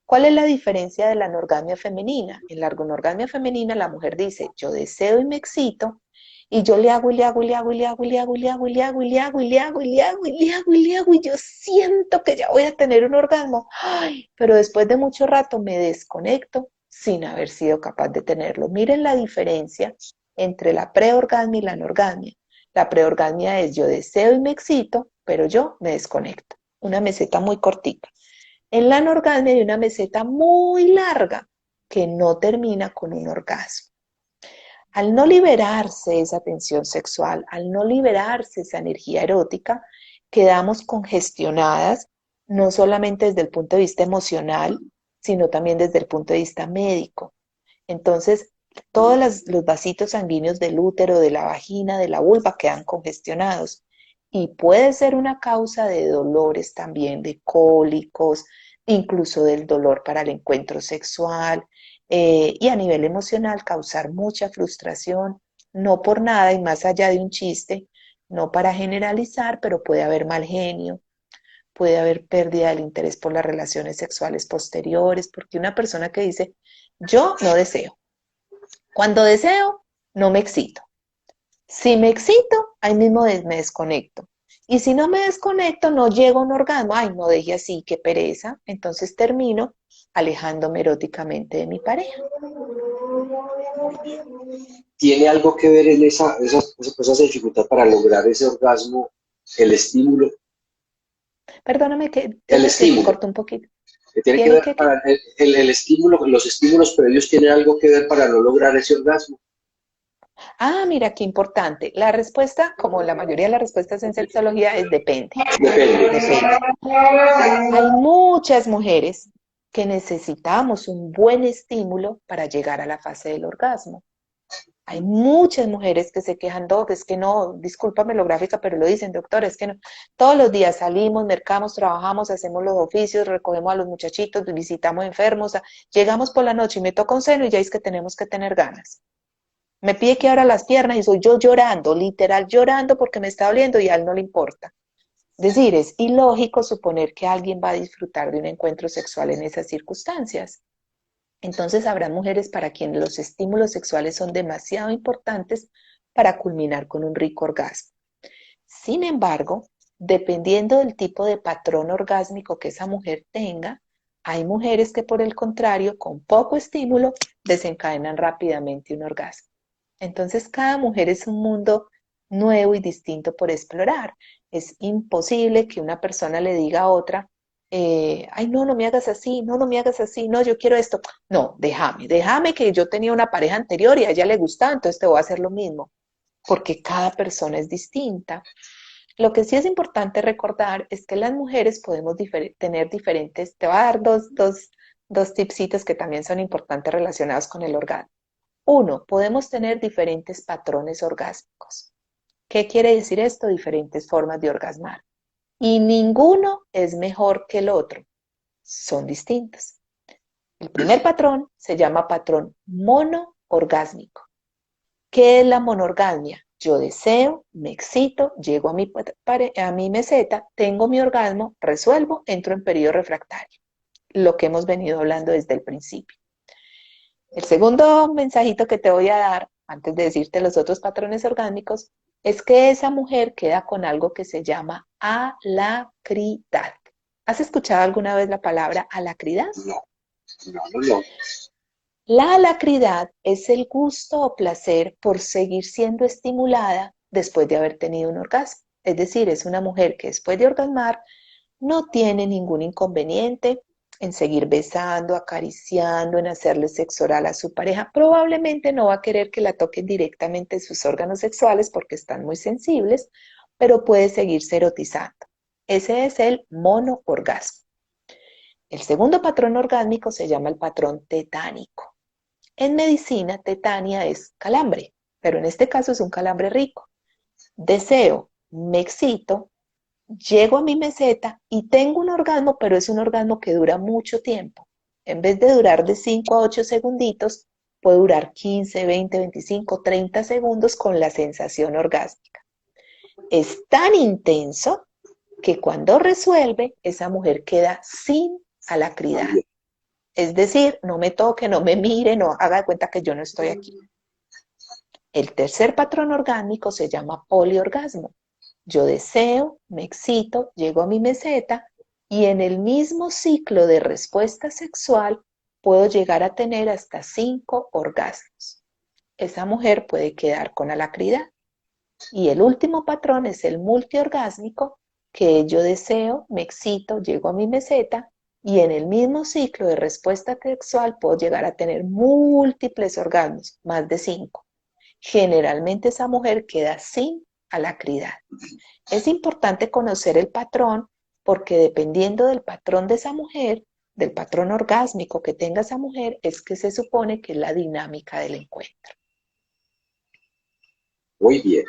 ¿Cuál es la diferencia de la anorgasmia femenina? En la anorgasmia femenina la mujer dice, yo deseo y me excito, y yo le hago y le hago y le hago y le hago y le hago y le hago y le hago y le hago y le hago y le hago y le hago y le hago y yo siento que ya voy a tener un orgasmo. Ay, pero después de mucho rato me desconecto sin haber sido capaz de tenerlo. Miren la diferencia entre la preorgasmia y la anorgasmia. La preorgasmia es yo deseo y me excito, pero yo me desconecto. Una meseta muy cortita. En la anorgasmia hay una meseta muy larga que no termina con un orgasmo. Al no liberarse esa tensión sexual, al no liberarse esa energía erótica, quedamos congestionadas, no solamente desde el punto de vista emocional, sino también desde el punto de vista médico. Entonces, todos los vasitos sanguíneos del útero, de la vagina, de la vulva quedan congestionados y puede ser una causa de dolores también, de cólicos, incluso del dolor para el encuentro sexual y a nivel emocional causar mucha frustración, no por nada y más allá de un chiste, no para generalizar, pero puede haber mal genio, puede haber pérdida del interés por las relaciones sexuales posteriores, porque una persona que dice, yo no deseo, cuando deseo, no me excito. Si me excito, ahí mismo me desconecto. Y si no me desconecto, no llego a un orgasmo. Ay, no deje así, qué pereza. Entonces termino alejándome eróticamente de mi pareja. ¿Tiene algo que ver en esa dificultad para lograr ese orgasmo, el estímulo? Perdóname que El se te estímulo, cortó un poquito. que tiene que ¿Tiene ver que qué? para el estímulo, los estímulos previos tienen algo que ver para no lograr ese orgasmo. Ah, mira, qué importante. La respuesta, como la mayoría de las respuestas en sexología, es depende. Depende. Depende. Hay muchas mujeres que necesitamos un buen estímulo para llegar a la fase del orgasmo. Hay muchas mujeres que se quejan, Doc, es que no, discúlpame lo gráfica, pero lo dicen, doctor, es que no. Todos los días salimos, mercamos, trabajamos, hacemos los oficios, recogemos a los muchachitos, visitamos enfermos, llegamos por la noche y me toca un seno y ya es que tenemos que tener ganas. Me pide que abra las piernas y soy yo llorando, literal llorando porque me está doliendo y a él no le importa. Es decir, es ilógico suponer que alguien va a disfrutar de un encuentro sexual en esas circunstancias. Entonces habrá mujeres para quienes los estímulos sexuales son demasiado importantes para culminar con un rico orgasmo. Sin embargo, dependiendo del tipo de patrón orgásmico que esa mujer tenga, hay mujeres que por el contrario, con poco estímulo, desencadenan rápidamente un orgasmo. Entonces cada mujer es un mundo nuevo y distinto por explorar. Es imposible que una persona le diga a otra, ay, no, no me hagas así, no, no me hagas así, no, yo quiero esto. No, déjame que yo tenía una pareja anterior y a ella le gustaba, entonces te voy a hacer lo mismo, porque cada persona es distinta. Lo que sí es importante recordar es que las mujeres podemos tener diferentes, te voy a dar dos tipsitos que también son importantes relacionados con el orgasmo. Uno, podemos tener diferentes patrones orgásmicos. ¿Qué quiere decir esto? Diferentes formas de orgasmar. Y ninguno es mejor que el otro. Son distintos. El primer patrón se llama patrón monoorgásmico. ¿Qué es la monorgasmia? Yo deseo, me excito, llego a mi meseta, tengo mi orgasmo, resuelvo, entro en periodo refractario. Lo que hemos venido hablando desde el principio. El segundo mensajito que te voy a dar, antes de decirte los otros patrones orgánicos, es que esa mujer queda con algo que se llama alacridad. ¿Has escuchado alguna vez la palabra alacridad? No, no. La alacridad es el gusto o placer por seguir siendo estimulada después de haber tenido un orgasmo. Es decir, es una mujer que después de orgasmar no tiene ningún inconveniente en seguir besando, acariciando, en hacerle sexo oral a su pareja. Probablemente no va a querer que la toquen directamente sus órganos sexuales porque están muy sensibles, pero puede seguirse erotizando. Ese es el monoorgasmo. El segundo patrón orgásmico se llama el patrón tetánico. En medicina, tetania es calambre, pero en este caso es un calambre rico. Deseo, me excito, llego a mi meseta y tengo un orgasmo, pero es un orgasmo que dura mucho tiempo. En vez de durar de 5 a 8 segunditos, puede durar 15, 20, 25, 30 segundos con la sensación orgásmica. Es tan intenso que cuando resuelve, esa mujer queda sin alacridad. Es decir, no me toque, no me mire, no haga de cuenta que yo no estoy aquí. El tercer patrón orgánico se llama poliorgasmo. Yo deseo, me excito, llego a mi meseta y en el mismo ciclo de respuesta sexual puedo llegar a tener hasta 5 orgasmos. Esa mujer puede quedar con alacridad. Y el último patrón es el multiorgásmico, que yo deseo, me excito, llego a mi meseta y en el mismo ciclo de respuesta sexual puedo llegar a tener múltiples orgasmos, más de 5. Generalmente esa mujer queda sin alacridad. Es importante conocer el patrón porque dependiendo del patrón de esa mujer, del patrón orgásmico que tenga esa mujer, es que se supone que es la dinámica del encuentro. Muy bien.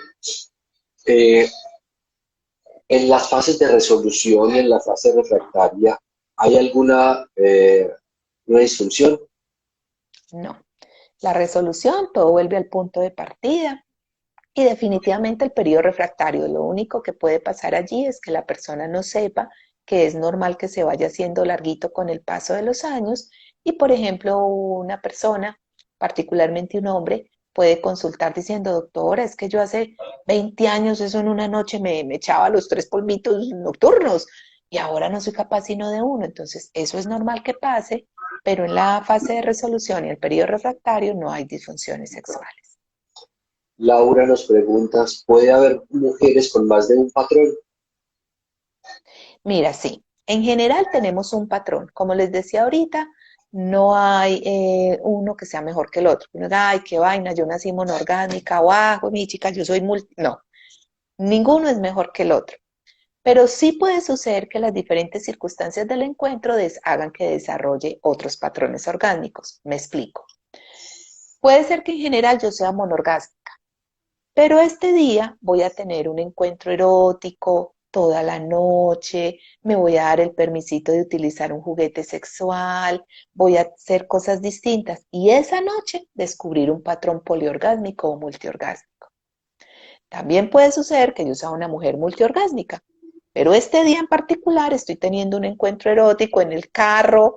Eh, en las fases de resolución y en la fase refractaria, ¿hay alguna una disfunción? No. La resolución, todo vuelve al punto de partida y definitivamente el periodo refractario. Lo único que puede pasar allí es que la persona no sepa que es normal que se vaya haciendo larguito con el paso de los años y, por ejemplo, una persona, particularmente un hombre, puede consultar diciendo, doctora, es que yo hace 20 años, eso en una noche me echaba los 3 polvitos nocturnos y ahora no soy capaz sino de uno. Entonces, eso es normal que pase, pero en la fase de resolución y el periodo refractario no hay disfunciones sexuales. Laura nos pregunta, ¿puede haber mujeres con más de un patrón? Mira, sí, en general tenemos un patrón. Como les decía ahorita, no hay uno que sea mejor que el otro. Uno diga, ay, qué vaina, yo nací monorgánica, o mi chica, yo soy multi. No, ninguno es mejor que el otro. Pero sí puede suceder que las diferentes circunstancias del encuentro hagan que desarrolle otros patrones orgánicos. Me explico. Puede ser que en general yo sea monorgásmica, pero este día voy a tener un encuentro erótico toda la noche, me voy a dar el permisito de utilizar un juguete sexual, voy a hacer cosas distintas y esa noche descubrir un patrón poliorgásmico o multiorgásmico. También puede suceder que yo sea una mujer multiorgásmica, pero este día en particular estoy teniendo un encuentro erótico en el carro,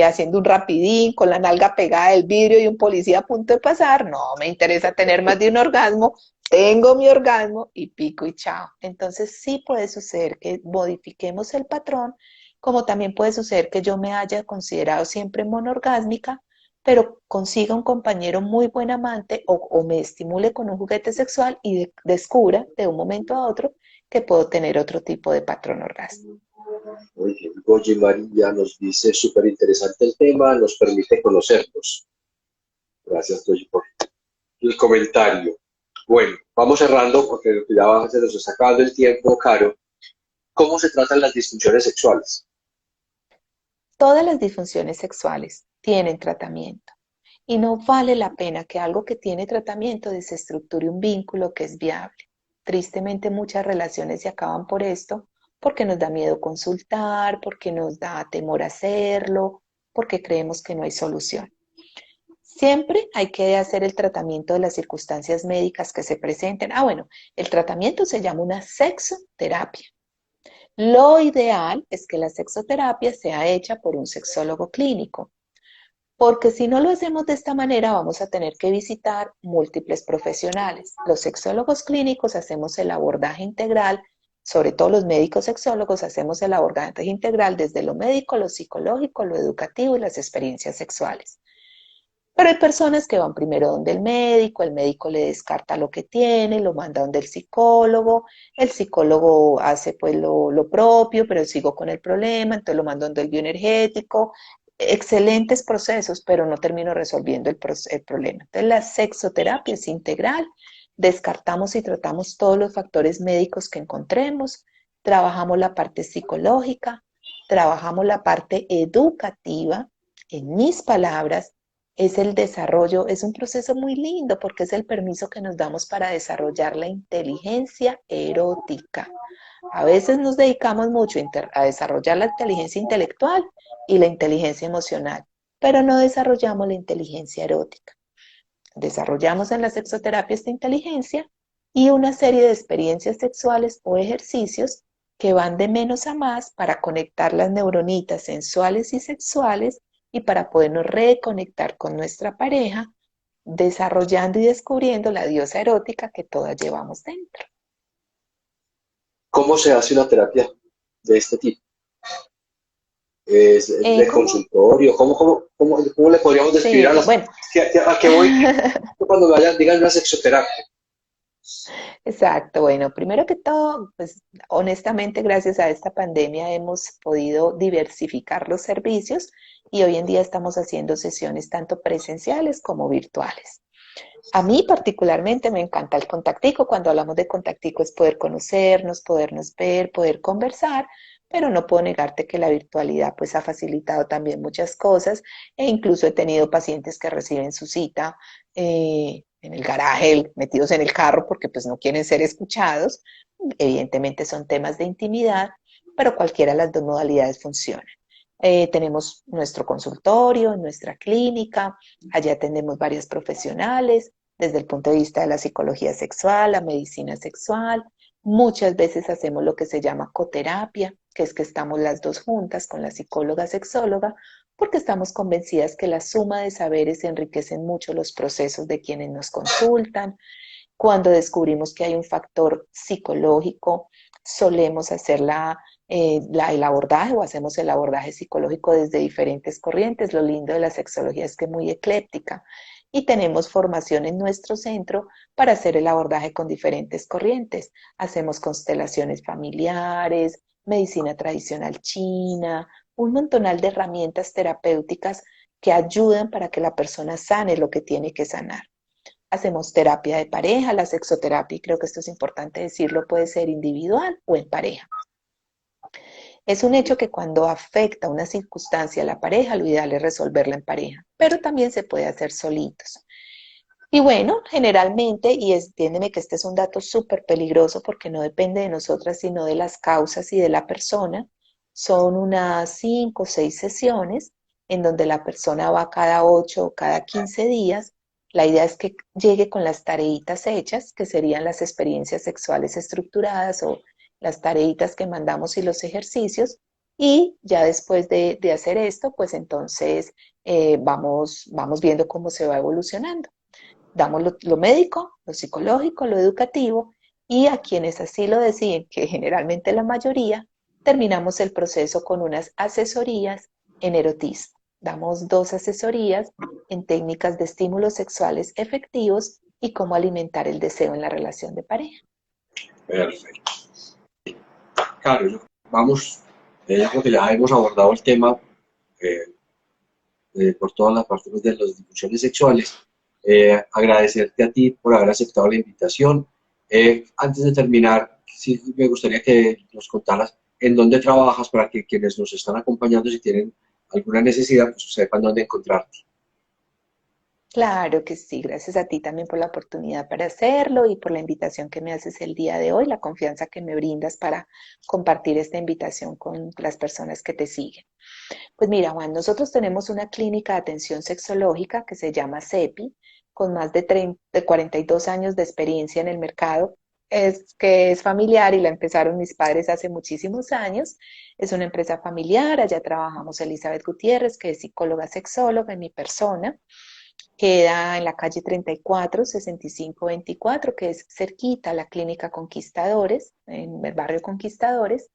haciendo un rapidín, con la nalga pegada del vidrio y un policía a punto de pasar. No me interesa tener más de un orgasmo, tengo mi orgasmo y pico y chao. Entonces sí puede suceder que modifiquemos el patrón, como también puede suceder que yo me haya considerado siempre monorgásmica, pero consiga un compañero muy buen amante o me estimule con un juguete sexual y descubra de un momento a otro que puedo tener otro tipo de patrón orgásmico. Muy bien. Goyi María nos dice, súper interesante el tema, nos permite conocernos. Gracias, Goyi, por el comentario. Bueno, vamos cerrando porque ya se nos está acabando el tiempo, Caro. ¿Cómo se tratan las disfunciones sexuales? Todas las disfunciones sexuales tienen tratamiento y no vale la pena que algo que tiene tratamiento desestructure un vínculo que es viable. Tristemente muchas relaciones se acaban por esto, porque nos da miedo consultar, porque nos da temor hacerlo, porque creemos que no hay solución. Siempre hay que hacer el tratamiento de las circunstancias médicas que se presenten. Bueno, el tratamiento se llama una sexoterapia. Lo ideal es que la sexoterapia sea hecha por un sexólogo clínico, porque si no lo hacemos de esta manera vamos a tener que visitar múltiples profesionales. Los sexólogos clínicos hacemos el abordaje integral, sobre todo los médicos sexólogos hacemos el abordaje integral desde lo médico, lo psicológico, lo educativo y las experiencias sexuales. Pero hay personas que van primero donde el médico le descarta lo que tiene, lo manda donde el psicólogo hace pues lo propio, pero sigo con el problema, entonces lo mando donde el bioenergético. Excelentes procesos, pero no termino resolviendo el problema. Entonces la sexoterapia es integral, descartamos y tratamos todos los factores médicos que encontremos, trabajamos la parte psicológica, trabajamos la parte educativa, en mis palabras, es el desarrollo, es un proceso muy lindo porque es el permiso que nos damos para desarrollar la inteligencia erótica. A veces nos dedicamos mucho a desarrollar la inteligencia intelectual y la inteligencia emocional, pero no desarrollamos la inteligencia erótica. Desarrollamos en la sexoterapia esta inteligencia y una serie de experiencias sexuales o ejercicios que van de menos a más para conectar las neuronitas sensuales y sexuales y para podernos reconectar con nuestra pareja, desarrollando y descubriendo la diosa erótica que todas llevamos dentro. ¿Cómo se hace una terapia de este tipo? ¿Es de ¿Cómo? consultorio? ¿Cómo le podríamos describir a Sí, las... bueno. ¿A qué voy? Cuando me vayan, digan una sexoterapia. Exacto, bueno, primero que todo, pues honestamente gracias a esta pandemia hemos podido diversificar los servicios y hoy en día estamos haciendo sesiones tanto presenciales como virtuales. A mí particularmente me encanta el contactico. Cuando hablamos de contactico es poder conocernos, podernos ver, poder conversar, pero no puedo negarte que la virtualidad pues ha facilitado también muchas cosas e incluso he tenido pacientes que reciben su cita en el garaje, metidos en el carro porque pues no quieren ser escuchados. Evidentemente son temas de intimidad, pero cualquiera de las dos modalidades funciona. Tenemos nuestro consultorio, nuestra clínica, allá atendemos varias profesionales desde el punto de vista de la psicología sexual, la medicina sexual. Muchas veces hacemos lo que se llama coterapia, que es que estamos las dos juntas con la psicóloga sexóloga, porque estamos convencidas que la suma de saberes enriquecen mucho los procesos de quienes nos consultan. Cuando descubrimos que hay un factor psicológico, solemos hacer el abordaje o hacemos el abordaje psicológico desde diferentes corrientes. Lo lindo de la sexología es que es muy ecléctica y tenemos formación en nuestro centro para hacer el abordaje con diferentes corrientes. Hacemos constelaciones familiares, medicina tradicional china, un montonal de herramientas terapéuticas que ayudan para que la persona sane lo que tiene que sanar. Hacemos terapia de pareja, la sexoterapia, y creo que esto es importante decirlo, puede ser individual o en pareja. Es un hecho que cuando afecta una circunstancia a la pareja, lo ideal es resolverla en pareja, pero también se puede hacer solitos. Y bueno, generalmente, y entiéndeme que este es un dato súper peligroso porque no depende de nosotras, sino de las causas y de la persona, son unas 5 o 6 sesiones en donde la persona va cada 8 o cada 15 días. La idea es que llegue con las tareitas hechas, que serían las experiencias sexuales estructuradas o las tareitas que mandamos y los ejercicios. Y ya después de hacer esto, pues entonces vamos viendo cómo se va evolucionando. Damos lo médico, lo psicológico, lo educativo y a quienes así lo deciden, que generalmente la mayoría, terminamos el proceso con unas asesorías en erotismo. Damos 2 asesorías en técnicas de estímulos sexuales efectivos y cómo alimentar el deseo en la relación de pareja. Perfecto. Claro, vamos, yo creo que ya hemos abordado el tema eh, por todas las partes de las disfunciones sexuales. Agradecerte a ti por haber aceptado la invitación. Antes de terminar, sí me gustaría que nos contaras en dónde trabajas para que quienes nos están acompañando, si tienen alguna necesidad, pues sepan dónde encontrarte. Claro que sí, gracias a ti también por la oportunidad para hacerlo y por la invitación que me haces el día de hoy, la confianza que me brindas para compartir esta invitación con las personas que te siguen. Pues mira, Juan, nosotros tenemos una clínica de atención sexológica que se llama CEPI, con más de 42 años de experiencia en el mercado, que es familiar y la empezaron mis padres hace muchísimos años. Es una empresa familiar, allá trabajamos Elizabeth Gutiérrez, que es psicóloga sexóloga, en mi persona. Queda en la calle 34, 6524, que es cerquita a la clínica Conquistadores, en el barrio Conquistadores,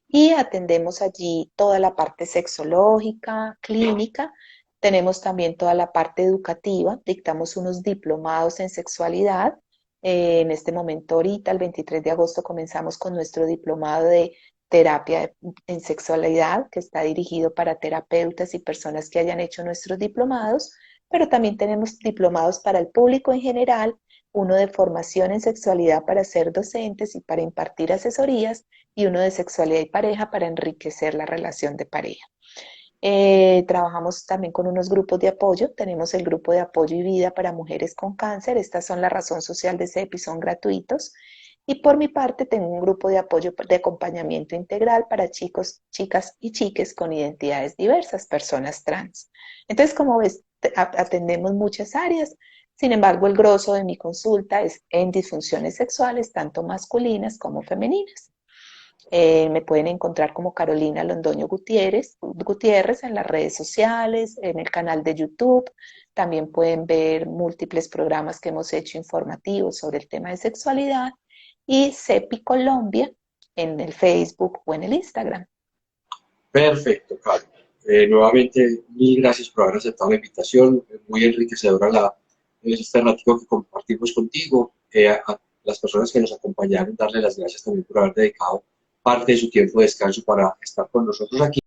y atendemos allí toda la parte sexológica, clínica. Tenemos también toda la parte educativa, dictamos unos diplomados en sexualidad. En este momento, ahorita, el 23 de agosto, comenzamos con nuestro diplomado de terapia en sexualidad, que está dirigido para terapeutas y personas que hayan hecho nuestros diplomados, pero también tenemos diplomados para el público en general, uno de formación en sexualidad para ser docentes y para impartir asesorías, y uno de sexualidad y pareja para enriquecer la relación de pareja. Trabajamos también con unos grupos de apoyo. Tenemos el grupo de apoyo y vida para mujeres con cáncer. Estas son la razón social de CEPI, son gratuitos. Y por mi parte tengo un grupo de apoyo de acompañamiento integral para chicos, chicas y chiques con identidades diversas, personas trans. Entonces, como ves, atendemos muchas áreas. Sin embargo, el grosso de mi consulta es en disfunciones sexuales, tanto masculinas como femeninas. Me pueden encontrar como Carolina Londoño Gutiérrez en las redes sociales, en el canal de YouTube. También pueden ver múltiples programas que hemos hecho informativos sobre el tema de sexualidad y CEPI Colombia en el Facebook o en el Instagram. Perfecto, Carlos. Nuevamente, mil gracias por haber aceptado la invitación. Muy enriquecedora este ratito que compartimos contigo. A las personas que nos acompañaron, darle las gracias también por haber dedicado parte de su tiempo de descanso para estar con nosotros aquí.